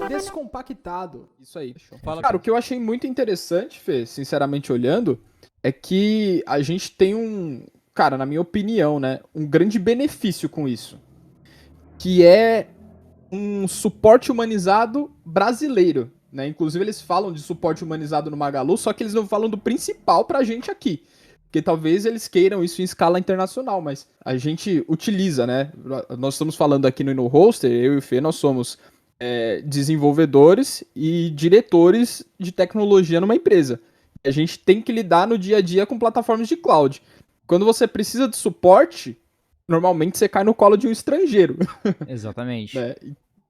Descompactado. Isso aí. Fala, Cara, o que eu achei muito interessante, Fê, sinceramente olhando, é que a gente tem cara, na minha opinião, né, um grande benefício com isso, que é um suporte humanizado brasileiro, né? Inclusive eles falam de suporte humanizado no Magalu, só que eles não falam do principal pra gente aqui. Porque talvez eles queiram isso em escala internacional, mas a gente utiliza, né? Nós estamos falando aqui no InnoHoster, eu e o Fê, nós somos desenvolvedores e diretores de tecnologia numa empresa. A gente tem que lidar no dia a dia com plataformas de cloud. Quando você precisa de suporte, normalmente você cai no colo de um estrangeiro. Exatamente. Né?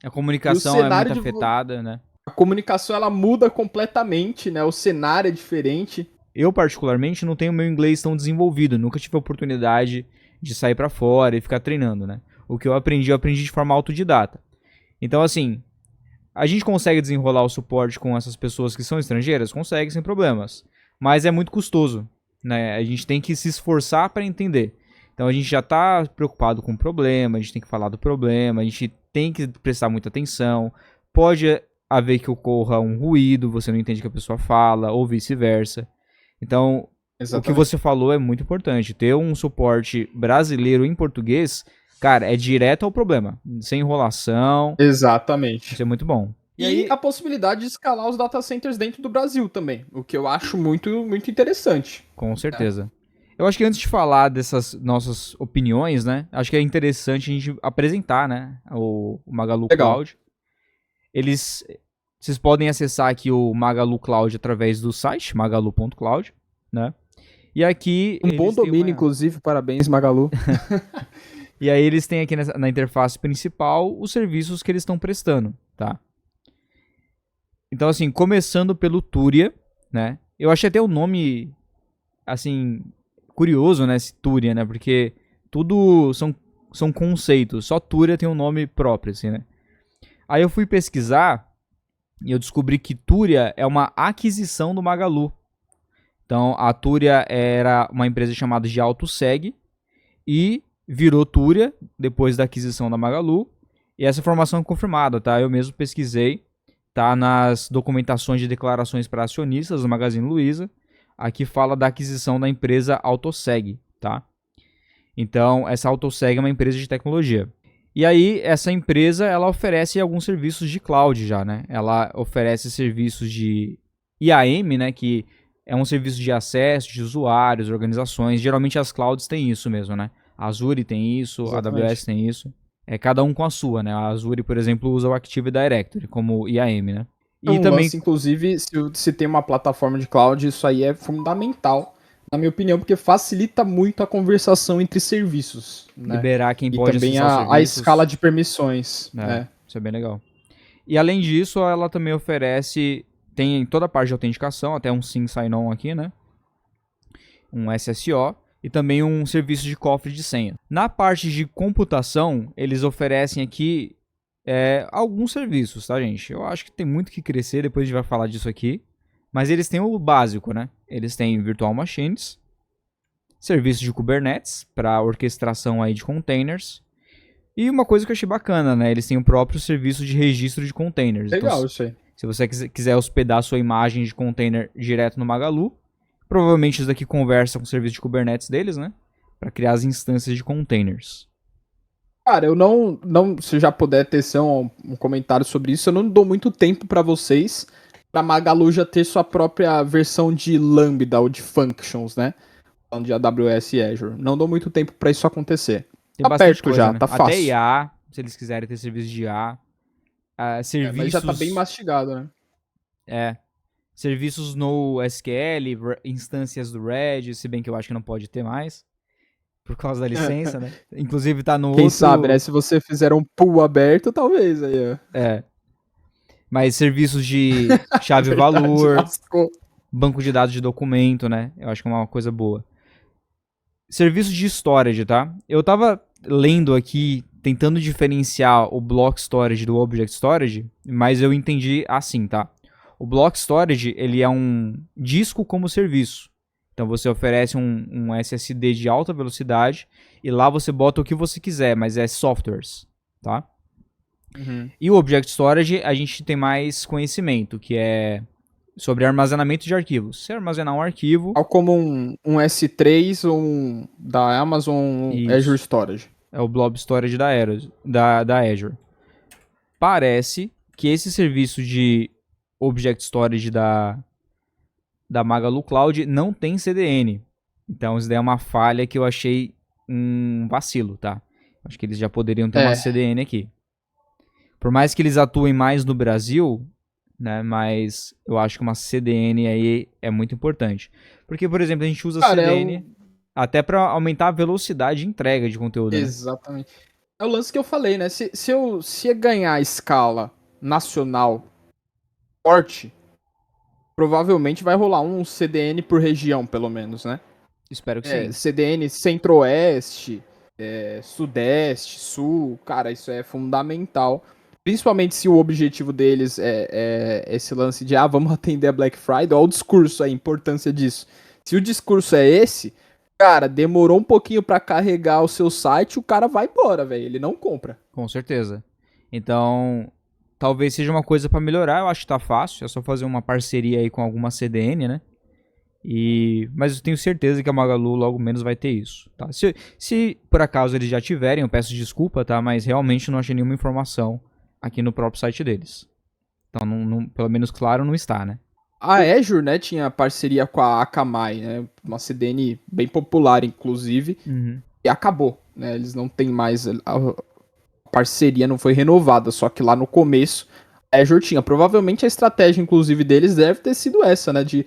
A comunicação é muito afetada, né? A comunicação ela muda completamente, né? O cenário é diferente. Eu, particularmente, não tenho meu inglês tão desenvolvido. Nunca tive a oportunidade de sair pra fora e ficar treinando, né? O que eu aprendi de forma autodidata. Então, assim, a gente consegue desenrolar o suporte com essas pessoas que são estrangeiras? Consegue, sem problemas. Mas é muito custoso, né? A gente tem que se esforçar para entender. Então, a gente já tá preocupado com o problema, a gente tem que falar do problema, a gente tem que prestar muita atenção. Pode haver que ocorra um ruído, você não entende o que a pessoa fala, ou vice-versa. Então, o que você falou é muito importante. Ter um suporte brasileiro em português, cara, é direto ao problema. Sem enrolação. Exatamente. Isso é muito bom. E aí, a possibilidade de escalar os data centers dentro do Brasil também. O que eu acho muito, muito interessante. Com certeza. Eu acho que antes de falar dessas nossas opiniões, né? Acho que é interessante a gente apresentar, né? O Magalu Cloud. Vocês podem acessar aqui o Magalu Cloud através do site, magalu.cloud, né? E aqui... Um bom domínio, inclusive, parabéns, Magalu. E aí eles têm aqui na interface principal os serviços que eles estão prestando, tá? Então, assim, começando pelo Túria, né? Eu achei até o nome, assim, curioso, né? Esse Túria, né? Porque tudo são conceitos, só Túria tem um nome próprio, assim, né? Aí eu fui pesquisar e eu descobri que Túria é uma aquisição do Magalu. Então, a Túria era uma empresa chamada de AutoSeg e virou Túria depois da aquisição da Magalu. E essa informação é confirmada, tá? Eu mesmo pesquisei, tá nas documentações de declarações para acionistas do Magazine Luiza. Aqui fala da aquisição da empresa AutoSeg, tá? Então, essa AutoSeg é uma empresa de tecnologia. E aí, essa empresa, ela oferece alguns serviços de cloud já, né? Ela oferece serviços de IAM, né? Que é um serviço de acesso de usuários, organizações. Geralmente as clouds têm isso mesmo, né? A Azure tem isso, Exatamente. a AWS tem isso. Cada um com a sua, né? A Azure, por exemplo, usa o Active Directory como IAM, né? E também, inclusive, se tem uma plataforma de cloud, isso aí é fundamental, na minha opinião, porque facilita muito a conversação entre serviços, né? Liberar quem E pode também acessar os a serviços. escala de permissões. Né? Isso é bem legal. E além disso, ela também oferece, tem toda a parte de autenticação, até um SIM sign-on aqui, né? Um SSO e também um serviço de cofre de senha. Na parte de computação, eles oferecem aqui alguns serviços, tá, gente? Eu acho que tem muito que crescer, depois a gente vai falar disso aqui. Mas eles têm o básico, né? Eles têm Virtual Machines, serviço de Kubernetes para orquestração aí de containers. E uma coisa que eu achei bacana, né? Eles têm o próprio serviço de registro de containers. Legal, então, isso aí. Se você quiser hospedar a sua imagem de container direto no Magalu, provavelmente isso daqui conversa com o serviço de Kubernetes deles, né? Para criar as instâncias de containers. Cara, eu não se já puder ter um comentário sobre isso, eu não dou muito tempo para vocês, pra Magalu já ter sua própria versão de Lambda ou de Functions, né? Falando de AWS e Azure. Não dou muito tempo para isso acontecer. Tem Tá bastante perto coisa, já, né? tá fácil. Até IA, se eles quiserem ter serviço de IA. Serviços... mas já tá bem mastigado, né? Serviços no SQL, instâncias do Red, se bem que eu acho que não pode ter mais. Por causa da licença, né? Inclusive tá no Quem sabe, né? Se você fizer um pool aberto, talvez aí, ó. Mas serviços de chave-valor, banco de dados de documento, né? Eu acho que é uma coisa boa. Serviços de storage, tá? Eu tava lendo aqui, tentando diferenciar o Block Storage do Object Storage, mas eu entendi assim, tá? O Block Storage, ele é um disco como serviço. Então você oferece um SSD de alta velocidade e lá você bota o que você quiser, mas é softwares, tá? Uhum. E o Object Storage a gente tem mais conhecimento, que é sobre armazenamento de arquivos. Você armazenar um arquivo, Tal como um S3 ou um da Amazon um Azure isso, Storage. é o Blob Storage da Azure. Parece que esse serviço de Object Storage da Magalu Cloud não tem CDN. Então isso daí é uma falha que eu achei um vacilo, tá? Acho que eles já poderiam ter uma É, CDN aqui. Por mais que eles atuem mais no Brasil, né? Mas eu acho que uma CDN aí é muito importante. Porque, por exemplo, a gente usa cara, CDN até para aumentar a velocidade de entrega de conteúdo, né? exatamente. É o lance que eu falei, né? Se eu ganhar a escala nacional forte, provavelmente vai rolar um CDN por região, pelo menos, né? Espero que sim. CDN Centro-Oeste, Sudeste, Sul, cara, isso é fundamental. Principalmente se o objetivo deles é esse lance de, vamos atender a Black Friday, olha o discurso, a importância disso. Se o discurso é esse, cara, demorou um pouquinho pra carregar o seu site, o cara vai embora, velho, ele não compra. Com certeza. Então, talvez seja uma coisa para melhorar. Eu acho que tá fácil. É só fazer uma parceria aí com alguma CDN, né? Mas eu tenho certeza que a Magalu logo menos vai ter isso, tá? Se por acaso eles já tiverem, eu peço desculpa, tá? Mas realmente não achei nenhuma informação aqui no próprio site deles. Então, pelo menos claro, não está, né? A Azure, né, tinha parceria com a Akamai, né, uma CDN bem popular, inclusive, Uhum. e acabou, né, eles não têm mais, a parceria não foi renovada, só que lá no começo a Azure tinha. Provavelmente a estratégia, inclusive, deles deve ter sido essa, né, de,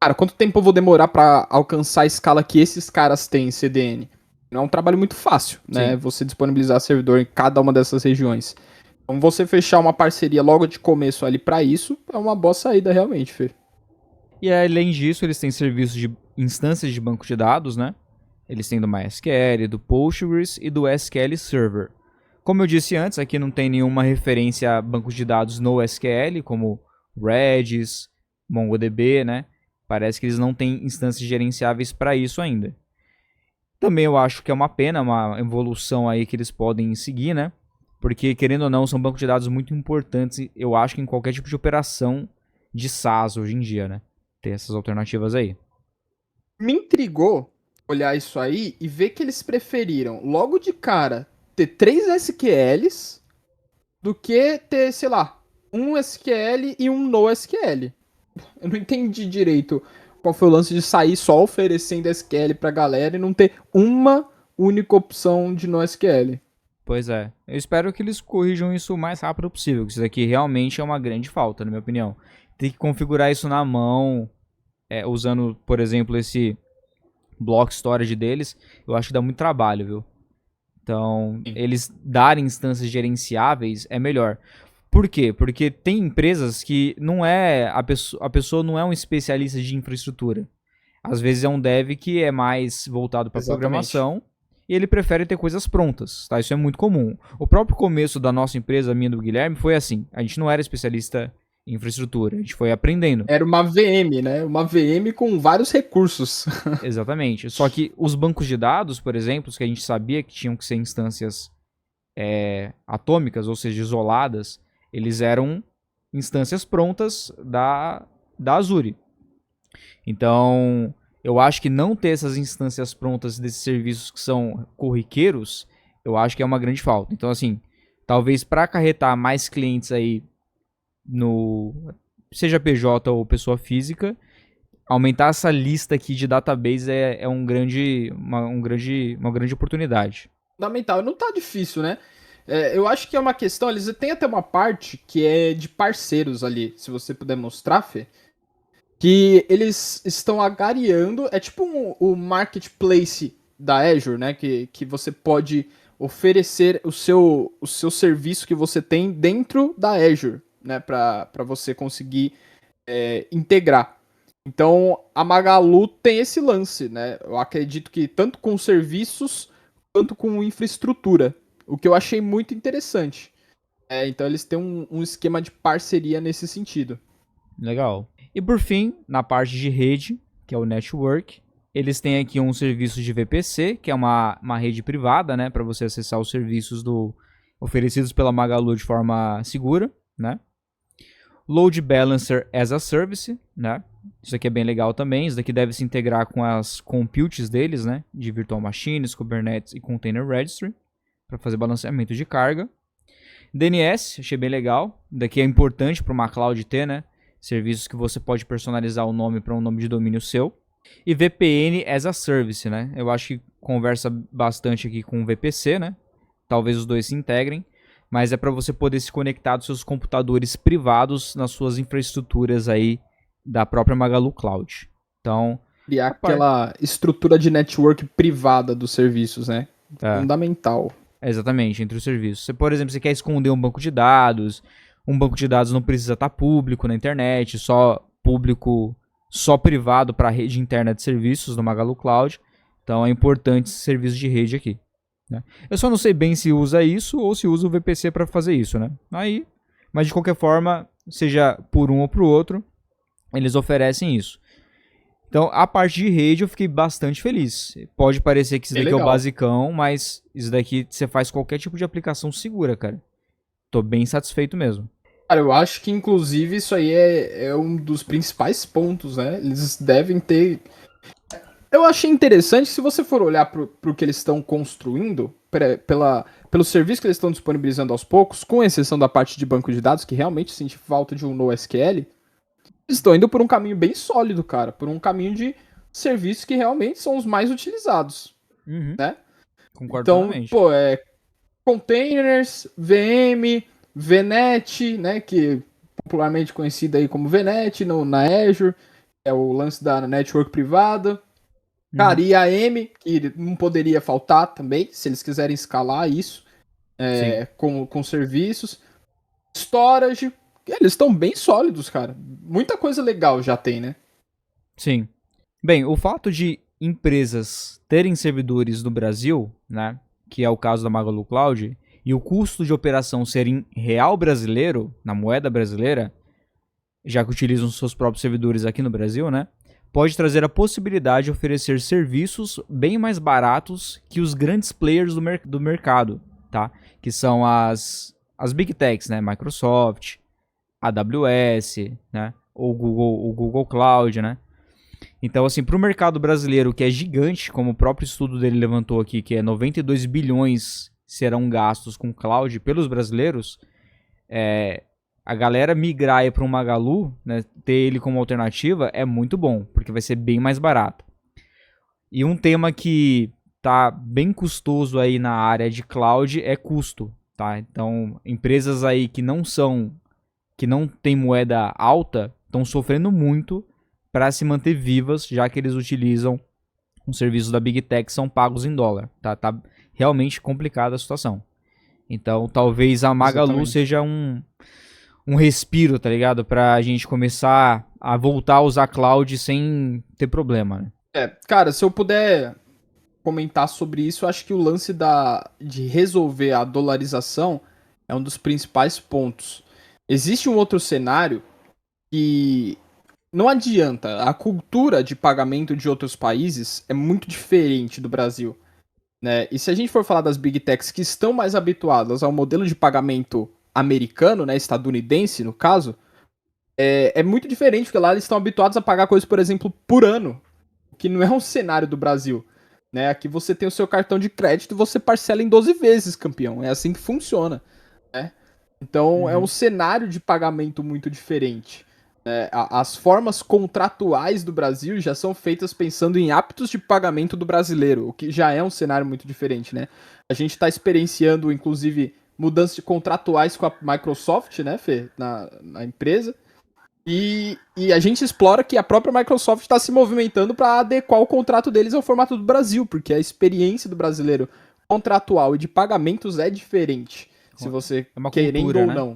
cara, quanto tempo eu vou demorar para alcançar a escala que esses caras têm em CDN? Não é um trabalho muito fácil, né, Sim. você disponibilizar servidor em cada uma dessas regiões. Então você fechar uma parceria logo de começo ali para isso é uma boa saída realmente, Fê. E além disso, eles têm serviços de instâncias de banco de dados, né? Eles têm do MySQL, do Postgres e do SQL Server. Como eu disse antes, aqui não tem nenhuma referência a bancos de dados no SQL, como Redis, MongoDB, né? Parece que eles não têm instâncias gerenciáveis para isso ainda. Também eu acho que é uma pena, uma evolução aí que eles podem seguir, né? Porque, querendo ou não, são bancos de dados muito importantes, eu acho que em qualquer tipo de operação de SaaS hoje em dia, né? Ter essas alternativas aí. Me intrigou olhar isso aí e ver que eles preferiram, logo de cara, ter 3 SQLs do que ter, sei lá, um SQL e um NoSQL. Eu não entendi direito qual foi o lance de sair só oferecendo SQL pra galera e não ter uma única opção de NoSQL. Pois é. Eu espero que eles corrijam isso o mais rápido possível, que isso daqui realmente é uma grande falta, na minha opinião. Tem que configurar isso na mão, usando, por exemplo, esse block storage deles, eu acho que dá muito trabalho, viu? Então, Sim. eles darem instâncias gerenciáveis é melhor. Por quê? Porque tem empresas que não é a pessoa não é um especialista de infraestrutura. Às vezes é um dev que é mais voltado para Exatamente. programação e ele prefere ter coisas prontas, tá? Isso é muito comum. O próprio começo da nossa empresa, minha e do Guilherme, foi assim. A gente não era especialista em infraestrutura, a gente foi aprendendo. Era uma VM, né? Uma VM com vários recursos. Exatamente. Só que os bancos de dados, por exemplo, que a gente sabia que tinham que ser instâncias atômicas, ou seja, isoladas, eles eram instâncias prontas da Azure. Então, eu acho que não ter essas instâncias prontas desses serviços que são corriqueiros, eu acho que é uma grande falta. Então, assim, talvez para acarretar mais clientes aí no seja PJ ou pessoa física, aumentar essa lista aqui de database é uma grande oportunidade. Fundamental. Não tá difícil, né? Eu acho que é uma questão. Eles têm até uma parte que é de parceiros ali. Se você puder mostrar, Fê. Que eles estão agariando. É tipo o marketplace da Azure, né? Que você pode oferecer o seu serviço que você tem dentro da Azure, né? Para você conseguir integrar. Então, a Magalu tem esse lance, né? Eu acredito que tanto com serviços quanto com infraestrutura, o que eu achei muito interessante. Então, eles têm um esquema de parceria nesse sentido. Legal. E por fim, na parte de rede, que é o network, Eles têm aqui um serviço de VPC, que é uma rede privada, né, para você acessar os serviços oferecidos pela Magalu de forma segura, né? Load Balancer as a Service, né? Isso aqui é bem legal também. Isso daqui deve se integrar com as computes deles, né? De Virtual Machines, Kubernetes e Container Registry, para fazer balanceamento de carga. DNS, achei bem legal. Daqui é importante para uma cloud ter, né? Serviços que você pode personalizar o nome para um nome de domínio seu. E VPN as a Service, né? Eu acho que conversa bastante aqui com o VPC, né? Talvez os dois se integrem. Mas é para você poder se conectar dos seus computadores privados nas suas infraestruturas aí da própria Magalu Cloud. Então, Criar aquela estrutura de network privada dos serviços, né? Fundamental. Exatamente, entre os serviços. Você, por exemplo, você quer esconder um banco de dados não precisa estar público na internet, só público, só privado para a rede interna de serviços do Magalu Cloud. Então é importante esse serviço de rede aqui. Né? Eu só não sei bem se usa isso ou se usa o VPC para fazer isso, né? Mas de qualquer forma, seja por um ou por outro, eles oferecem isso. Então, a parte de rede eu fiquei bastante feliz. Pode parecer que isso daqui é o basicão, mas isso daqui você faz qualquer tipo de aplicação segura, cara. Tô bem satisfeito mesmo. Cara, eu acho que inclusive isso aí é um dos principais pontos, né? Eles devem ter... Eu achei interessante, se você for olhar pro que eles estão construindo, pelo serviço que eles estão disponibilizando aos poucos, com exceção da parte de banco de dados, que realmente sente falta de um NoSQL, eles estão indo por um caminho bem sólido, cara. Por um caminho de serviços que realmente são os mais utilizados, né? Concordo então, plenamente. pô, containers, VM, VNet, né? Que popularmente conhecida aí como VNet na Azure, é o lance da network privada. Cara, IAM, que não poderia faltar também, se eles quiserem escalar isso com serviços. Storage, eles estão bem sólidos, cara. Muita coisa legal já tem, né? Sim. Bem, o fato de empresas terem servidores no Brasil, né, que é o caso da Magalu Cloud, e o custo de operação ser em real brasileiro, na moeda brasileira, já que utilizam seus próprios servidores aqui no Brasil, né, pode trazer a possibilidade de oferecer serviços bem mais baratos que os grandes players do mercado, tá? Que são as Big Techs, né? Microsoft, AWS, né? Ou o Google Cloud, né? Então, assim, para o mercado brasileiro, que é gigante, como o próprio estudo dele levantou aqui, que é 92 bilhões serão gastos com cloud pelos brasileiros, a galera migrar para um Magalu, né, ter ele como alternativa, é muito bom, porque vai ser bem mais barato. E um tema que tá bem custoso aí na área de cloud é custo, tá? Então, empresas aí que não têm moeda alta, estão sofrendo muito para se manter vivas, já que eles utilizam os serviços da Big Tech que são pagos em dólar, tá? Tá realmente complicada a situação. Então, talvez a Magalu seja um respiro, tá ligado? Pra gente começar a voltar a usar cloud sem ter problema, né? Cara, se eu puder comentar sobre isso, eu acho que o lance de resolver a dolarização é um dos principais pontos. Existe um outro cenário que não adianta. A cultura de pagamento de outros países é muito diferente do Brasil, né? E se a gente for falar das Big Techs que estão mais habituadas ao modelo de pagamento americano, né, estadunidense no caso, é muito diferente, porque lá eles estão habituados a pagar coisas, por exemplo, por ano, que não é um cenário do Brasil. Né? Aqui você tem o seu cartão de crédito e você parcela em 12 vezes, campeão. É assim que funciona. Né? Então é um cenário de pagamento muito diferente. As formas contratuais do Brasil já são feitas pensando em hábitos de pagamento do brasileiro, o que já é um cenário muito diferente. Né? A gente está experienciando, inclusive, mudanças contratuais com a Microsoft, né, Fê, na empresa. E a gente explora que a própria Microsoft está se movimentando para adequar o contrato deles ao formato do Brasil, porque a experiência do brasileiro contratual e de pagamentos é diferente, se você querendo cultura, ou não.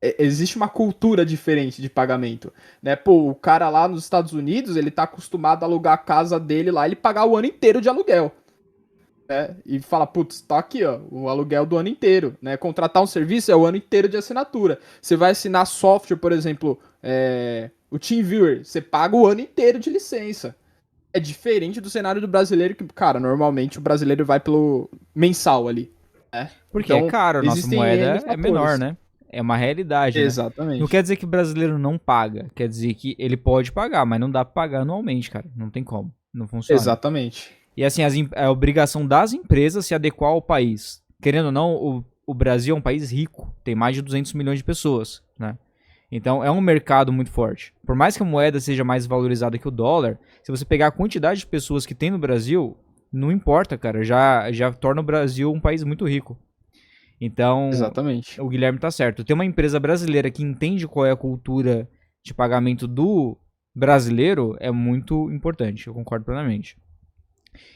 Né? Existe uma cultura diferente de pagamento. Né? Pô, o cara lá nos Estados Unidos, ele tá acostumado a alugar a casa dele lá, ele pagar o ano inteiro de aluguel. Né? E fala, putz, tá aqui, ó, o aluguel do ano inteiro, né? Contratar um serviço é o ano inteiro de assinatura. Você vai assinar software, por exemplo, o TeamViewer, você paga o ano inteiro de licença. É É diferente do cenário do brasileiro, que, cara, normalmente o brasileiro vai pelo mensal ali, né? Porque Então, é caro, a nossa existem moeda N é menor, fatores. né? É uma realidade, né? Não Exatamente. quer dizer que o brasileiro não paga. Quer dizer que ele pode pagar, mas não dá pra pagar anualmente, cara. Não tem como. Não funciona. Exatamente. E assim, é a obrigação das empresas se adequar ao país. Querendo ou não, o Brasil é um país rico. Tem mais de 200 milhões de pessoas, né? Então é um mercado muito forte. Por mais que a moeda seja mais valorizada que o dólar, se você pegar a quantidade de pessoas que tem no Brasil, não importa, cara. Já torna o Brasil um país muito rico. Então, Exatamente. o Guilherme tá certo. Ter uma empresa brasileira que entende qual é a cultura de pagamento do brasileiro é muito importante. Eu concordo plenamente.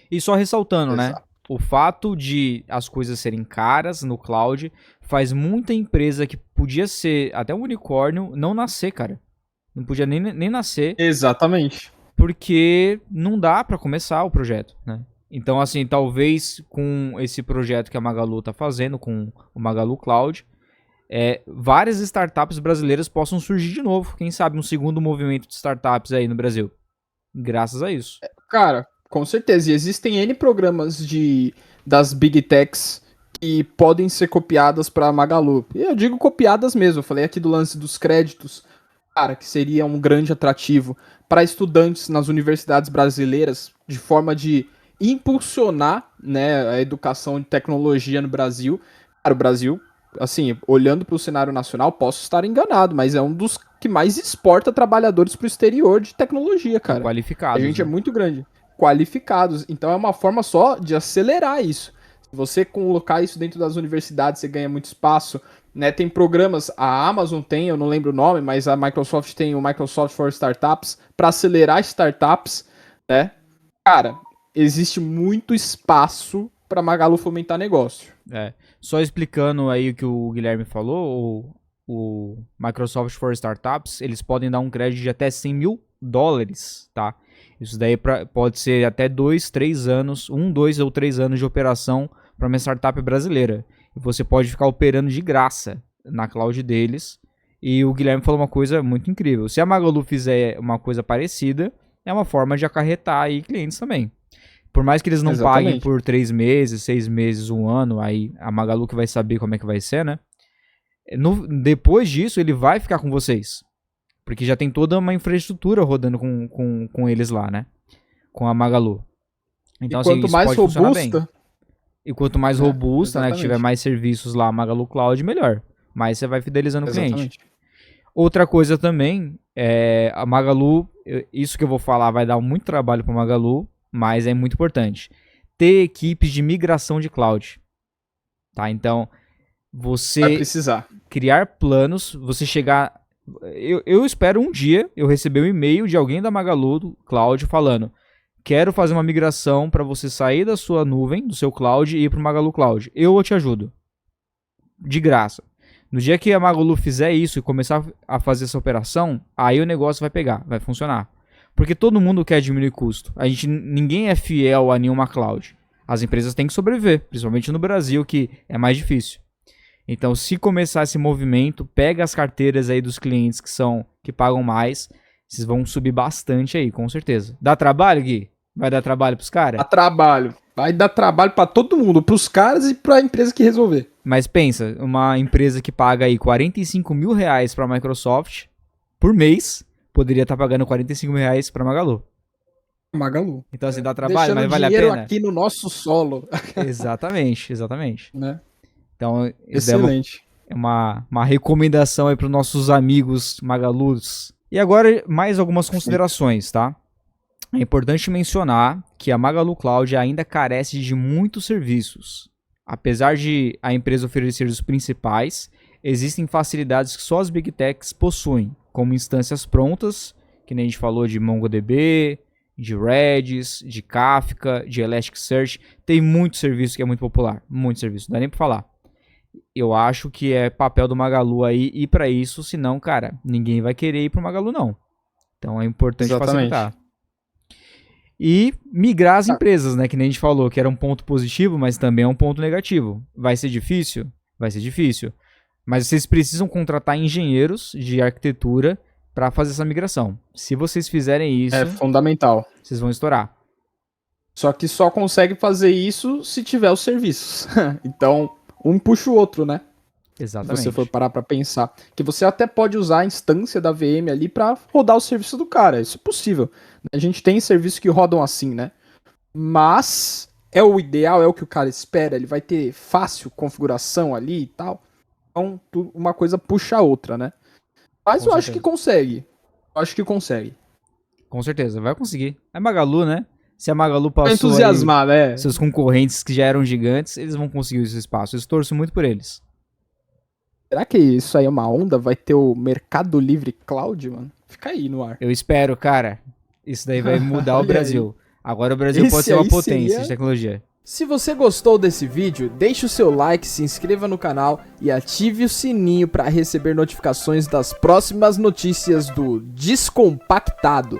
E só ressaltando, né? Exato. O fato de as coisas serem caras no cloud faz muita empresa que podia ser até um unicórnio não nascer, cara. Não podia nem nascer Exatamente. porque não dá pra começar o projeto, né? Então, assim, talvez com esse projeto que a Magalu tá fazendo, com o Magalu Cloud, várias startups brasileiras possam surgir de novo. Quem sabe um segundo movimento de startups aí no Brasil. Graças a isso. Cara, com certeza. E existem N programas das Big Techs que podem ser copiadas para Magalu. E eu digo copiadas mesmo. Eu falei aqui do lance dos créditos. Cara, que seria um grande atrativo para estudantes nas universidades brasileiras, de forma de impulsionar, né, a educação de tecnologia no Brasil. Cara, o Brasil, assim, olhando para o cenário nacional, posso estar enganado, mas é um dos que mais exporta trabalhadores para o exterior de tecnologia, E cara. A qualificados, gente é né? muito grande, qualificados, então é uma forma só de acelerar isso. Se você colocar isso dentro das universidades, você ganha muito espaço, né? Tem programas, a Amazon tem, eu não lembro o nome, mas a Microsoft tem o Microsoft for Startups para acelerar startups, né? Cara, existe muito espaço para Magalu fomentar negócio. Só explicando aí o que o Guilherme falou, o Microsoft for Startups, eles podem dar um crédito de até $100.000, tá? Isso daí pode ser até 2, 3 anos, 1, 2 ou 3 anos de operação para uma startup brasileira. E você pode ficar operando de graça na cloud deles. E o Guilherme falou uma coisa muito incrível. Se a Magalu fizer uma coisa parecida, é uma forma de acarretar aí clientes também. Por mais que eles não paguem Exatamente. por 3 meses, 6 meses, um ano, aí a Magalu que vai saber como é que vai ser, né? Depois disso, ele vai ficar com vocês. Porque já tem toda uma infraestrutura rodando com eles lá, né? Com a Magalu. E Então, assim, quanto isso mais pode funcionar bem. robusta, E quanto mais robusta, né? Que tiver exatamente. mais serviços lá, a Magalu Cloud, melhor. Mais você vai fidelizando o cliente. Exatamente. Outra coisa também, a Magalu, isso que eu vou falar vai dar muito trabalho para Magalu, mas é muito importante. Ter equipes de migração de cloud. Tá? Então, Vai você precisar. criar planos, você chegar. Eu espero um dia eu receber um e-mail de alguém da Magalu do Cloud falando: quero fazer uma migração para você sair da sua nuvem, do seu cloud e ir para o Magalu Cloud. Eu te ajudo. De graça. No dia que a Magalu fizer isso e começar a fazer essa operação, aí o negócio vai pegar, vai funcionar. Porque todo mundo quer diminuir custo. Ninguém é fiel a nenhuma cloud. As empresas têm que sobreviver, principalmente no Brasil, que é mais difícil. Então, se começar esse movimento, pega as carteiras aí dos clientes que pagam mais, vocês vão subir bastante aí, com certeza. Dá trabalho, Gui? Vai dar trabalho pros caras? Dá trabalho. Vai dar trabalho para todo mundo, para os caras e para a empresa que resolver. Mas pensa, uma empresa que paga aí R$ 45.000 para a Microsoft por mês, poderia estar pagando R$ 45.000 para Magalu. Magalu. Então assim, dá trabalho, Deixando mas vale a dinheiro pena? aqui no nosso solo, Exatamente, exatamente. né? Então, isso daí Excelente. é uma recomendação aí para os nossos amigos Magalus. E agora, mais algumas Perfeito. considerações, tá? É importante mencionar que a Magalu Cloud ainda carece de muitos serviços. Apesar de a empresa oferecer os principais, existem facilidades que só as Big Techs possuem, como instâncias prontas, que nem a gente falou de MongoDB, de Redis, de Kafka, de Elasticsearch. Tem muito serviço que é muito popular, muito serviço, não dá nem pra falar. Eu acho que é papel do Magalu aí ir para isso, senão, cara, ninguém vai querer ir pro Magalu não. Então é importante Exatamente. facilitar. E migrar as empresas, né? Que nem a gente falou, que era um ponto positivo, mas também é um ponto negativo. Vai ser difícil? Vai ser difícil. Mas vocês precisam contratar engenheiros de arquitetura para fazer essa migração. Se vocês fizerem isso, É fundamental. vocês vão estourar. Só que só consegue fazer isso se tiver os serviços. Então, um puxa o outro, né? Exatamente. Se você for parar pra pensar. Que você até pode usar a instância da VM ali pra rodar o serviço do cara. Isso é possível. A gente tem serviços que rodam assim, né? Mas é o ideal, é o que o cara espera. Ele vai ter fácil configuração ali e tal. Então, uma coisa puxa a outra, né? Mas Com eu acho certeza. que consegue. Eu acho que consegue. Com certeza, vai conseguir. É Magalu, né? Se a Magalu Pra passou aí entusiasmar, né? seus concorrentes que já eram gigantes, eles vão conseguir esse espaço. Eu torço muito por eles. Será que isso aí é uma onda? Vai ter o Mercado Livre Cloud, mano? Fica aí no ar. Eu espero, cara. Isso daí vai mudar o Olha Brasil. Agora o Brasil pode Esse ser uma aí potência seria- de tecnologia. Se você gostou desse vídeo, deixe o seu like, se inscreva no canal e ative o sininho para receber notificações das próximas notícias do Descompactado.